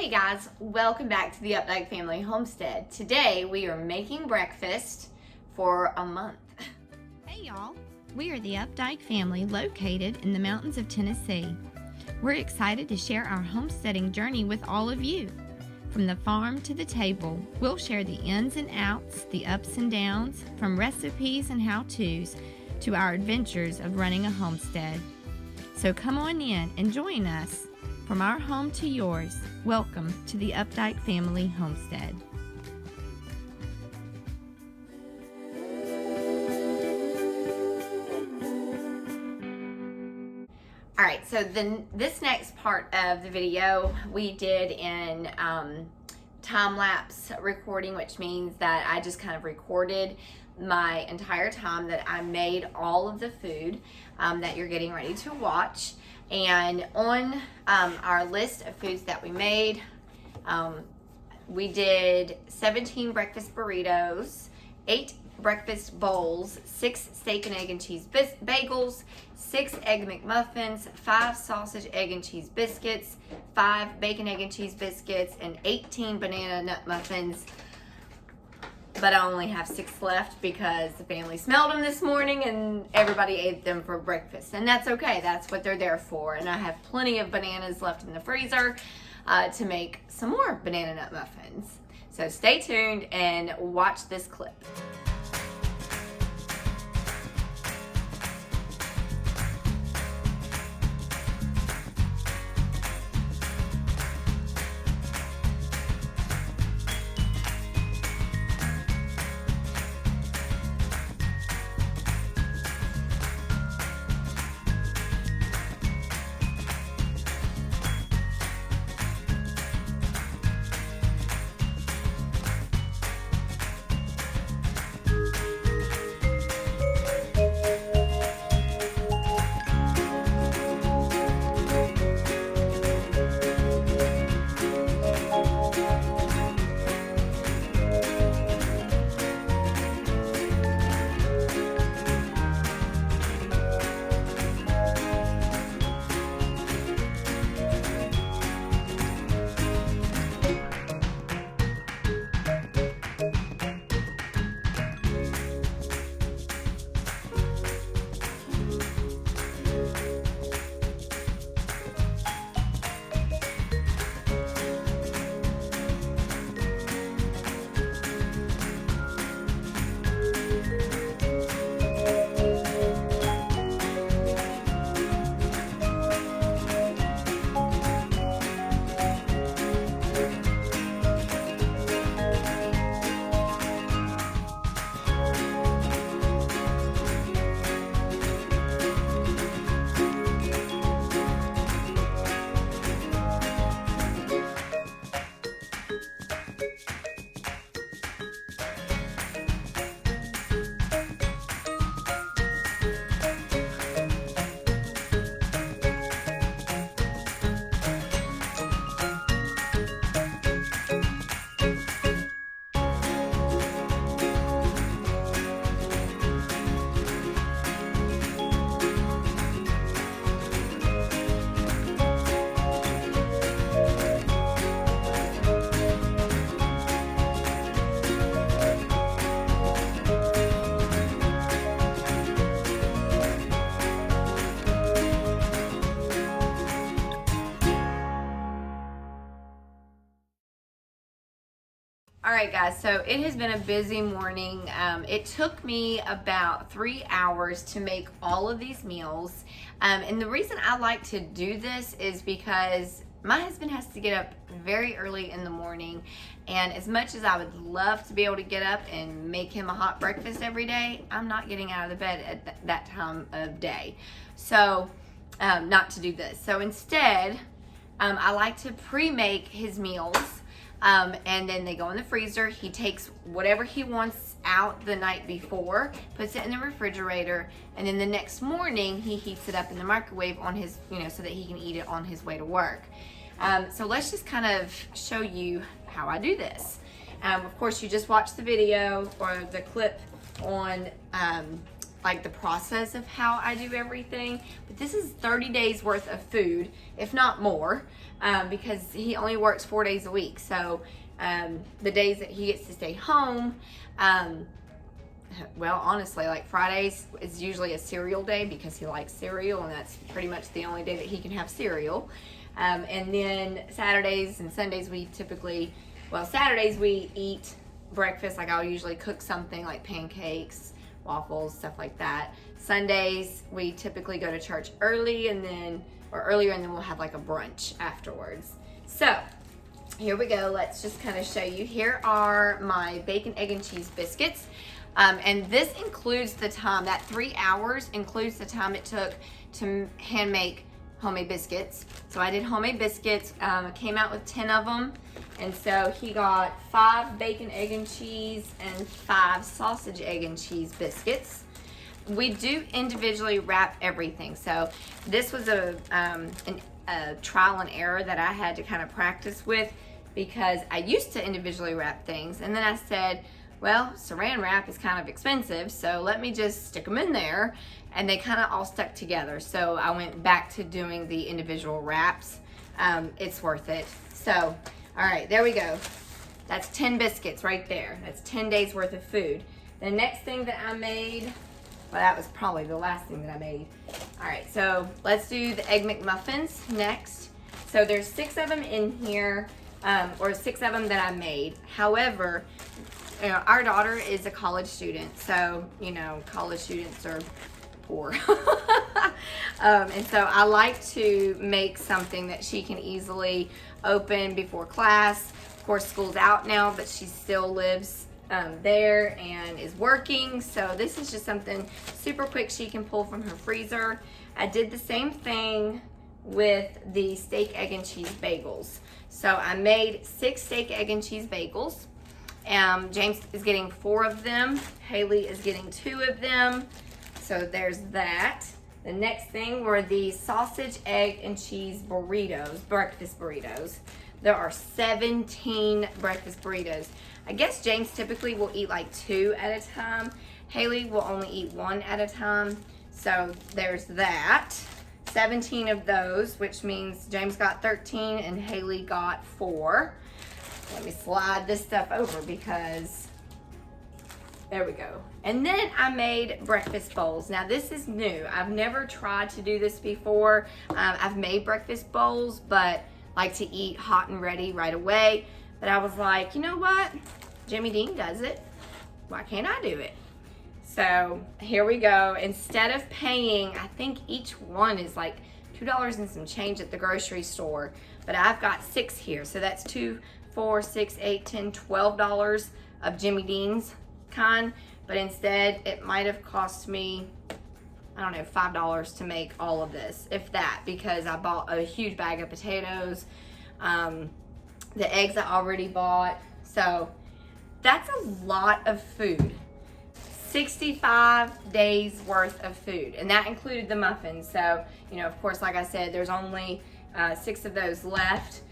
Hey guys, welcome back to the Updike Family Homestead. Today we are making breakfast for a month. Hey y'all, we are the Updike family located in the mountains of Tennessee. We're excited to share our homesteading journey with all of you. From the farm to the table, we'll share the ins and outs, the ups and downs, from recipes and how-tos to our adventures of running a homestead. So come on in and join us. From our home to yours, welcome to the Updike Family Homestead. All right, so this next part of the video we did in time-lapse recording, which means that I just kind of recorded my entire time that I made all of the food that you're getting ready to watch. And on our list of foods that we made, we did 17 breakfast burritos, 8 breakfast bowls, 6 steak and egg and cheese bagels, 6 egg McMuffins, 5 sausage, egg and cheese biscuits, 5 bacon, egg and cheese biscuits, and 18 banana nut muffins. But I only have 6 left because the family smelled them this morning and everybody ate them for breakfast. And that's okay, that's what they're there for. And I have plenty of bananas left in the freezer to make some more banana nut muffins. So stay tuned and watch this clip. All right guys, so it has been a busy morning. It took me about 3 hours to make all of these meals. And the reason I like to do this is because my husband has to get up very early in the morning. And as much as I would love to be able to get up and make him a hot breakfast every day, I'm not getting out of the bed at that time of day. So, not to do this. So instead, I like to pre-make his meals. And then they go in the freezer. He takes whatever he wants out the night before, puts it in the refrigerator, and then the next morning he heats it up in the microwave on his, so that he can eat it on his way to work. So let's just kind of show you how I do this. Of course, you just watched the video or the clip on like the process of how I do everything. But this is 30 days worth of food, if not more, because he only works 4 days a week. So the days that he gets to stay home, well, honestly, like Fridays is usually a cereal day because he likes cereal, and that's pretty much the only day that he can have cereal. And then Saturdays and Sundays we typically, well, Saturdays we eat breakfast. Like I'll usually cook something like pancakes, waffles, stuff like that. Sundays we typically go to church earlier, and then we'll have like a brunch afterwards. So here we go. Let's just kind of show you. Here are my bacon, egg, and cheese biscuits. And this includes the time, that 3 hours includes the time it took to hand make homemade biscuits. So I did homemade biscuits, came out with 10 of them. And so he got 5 bacon, egg, and cheese and 5 sausage, egg, and cheese biscuits. We do individually wrap everything. So this was a trial and error that I had to kind of practice with, because I used to individually wrap things. And then I said, well, saran wrap is kind of expensive, so let me just stick them in there. And they kind of all stuck together. So I went back to doing the individual wraps. It's worth it. So, all right, there we go. That's 10 biscuits right there. That's 10 days worth of food. The next thing that I made, well, that was probably the last thing that I made. All right, so let's do the Egg McMuffins next. So there's 6 of them in here, or 6 of them that I made. However, you know, our daughter is a college student, so, you know, college students are poor. And so I like to make something that she can easily open before class. Of course, school's out now, but she still lives there and is working. So this is just something super quick she can pull from her freezer. I did the same thing with the steak, egg, and cheese bagels. So I made 6 steak, egg, and cheese bagels. James is getting 4 of them. Haley is getting 2 of them. So there's that. The next thing were the sausage, egg, and cheese burritos, breakfast burritos. There are 17 breakfast burritos. I guess James typically will eat like 2 at a time. Haley will only eat 1 at a time. So there's that. 17 of those, which means James got 13 and Haley got 4. Let me slide this stuff over because, there we go. And then I made breakfast bowls. Now this is new. I've never tried to do this before. I've made breakfast bowls, but like to eat hot and ready right away. But I was like, you know what? Jimmy Dean does it. Why can't I do it? So here we go. Instead of paying, I think each one is like $2 and some change at the grocery store, but I've got 6 here. So that's 2, 4, 6, 8, 10, $12 of Jimmy Dean's kind, but instead it might have cost me, I don't know, $5 to make all of this, if that, because I bought a huge bag of potatoes, the eggs I already bought. So that's a lot of food. 65 days worth of food, and that included the muffins. So, you know, of course, like I said, there's only 6 of those left,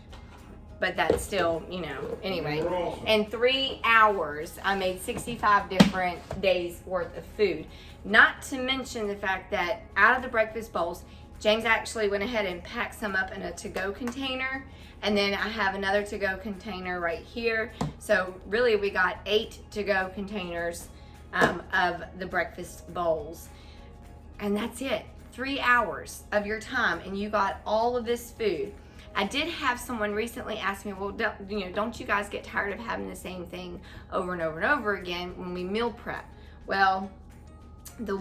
but that's still, you know, anyway. In 3 hours, I made 65 different days worth of food. Not to mention the fact that out of the breakfast bowls, James actually went ahead and packed some up in a to-go container. And then I have another to-go container right here. So really we got 8 to-go containers of the breakfast bowls. And that's it. 3 hours of your time and you got all of this food. I did have someone recently ask me, well, don't you guys get tired of having the same thing over and over and over again when we meal prep? Well, the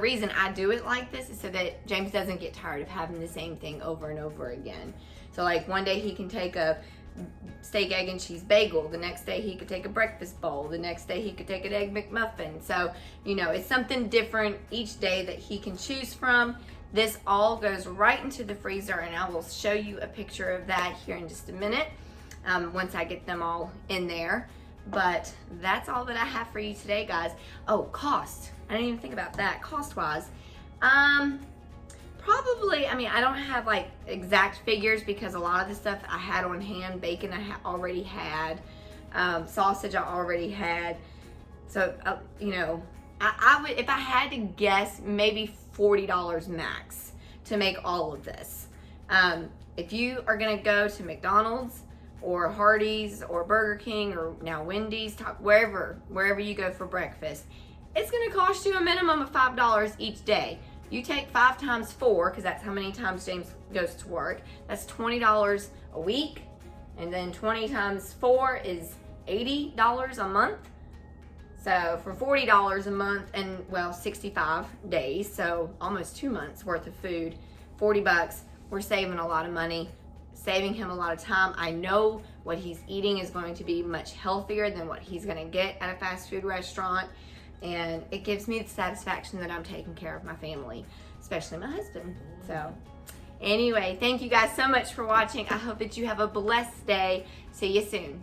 reason I do it like this is so that James doesn't get tired of having the same thing over and over again. So like one day he can take a steak, egg, and cheese bagel. The next day he could take a breakfast bowl. The next day he could take an Egg McMuffin. So, you know, it's something different each day that he can choose from. This all goes right into the freezer, and I will show you a picture of that here in just a minute once I get them all in there. But that's all that I have for you today, guys. Oh, cost. I didn't even think about that. Cost-wise, probably, I mean, I don't have like exact figures because a lot of the stuff I had on hand. Bacon I already had. Sausage I already had. So, you know, I would, if I had to guess, maybe $40 max to make all of this. If you are gonna go to McDonald's or Hardee's or Burger King or now Wendy's, wherever you go for breakfast, it's gonna cost you a minimum of $5 each day. You take 5 times 4, because that's how many times James goes to work. That's $20 a week, and then 20 times 4 is $80 a month. So for $40 a month and, well, 65 days, so almost 2 months worth of food, 40 bucks, we're saving a lot of money, saving him a lot of time. I know what he's eating is going to be much healthier than what he's gonna get at a fast food restaurant. And it gives me the satisfaction that I'm taking care of my family, especially my husband. So anyway, thank you guys so much for watching. I hope that you have a blessed day. See you soon.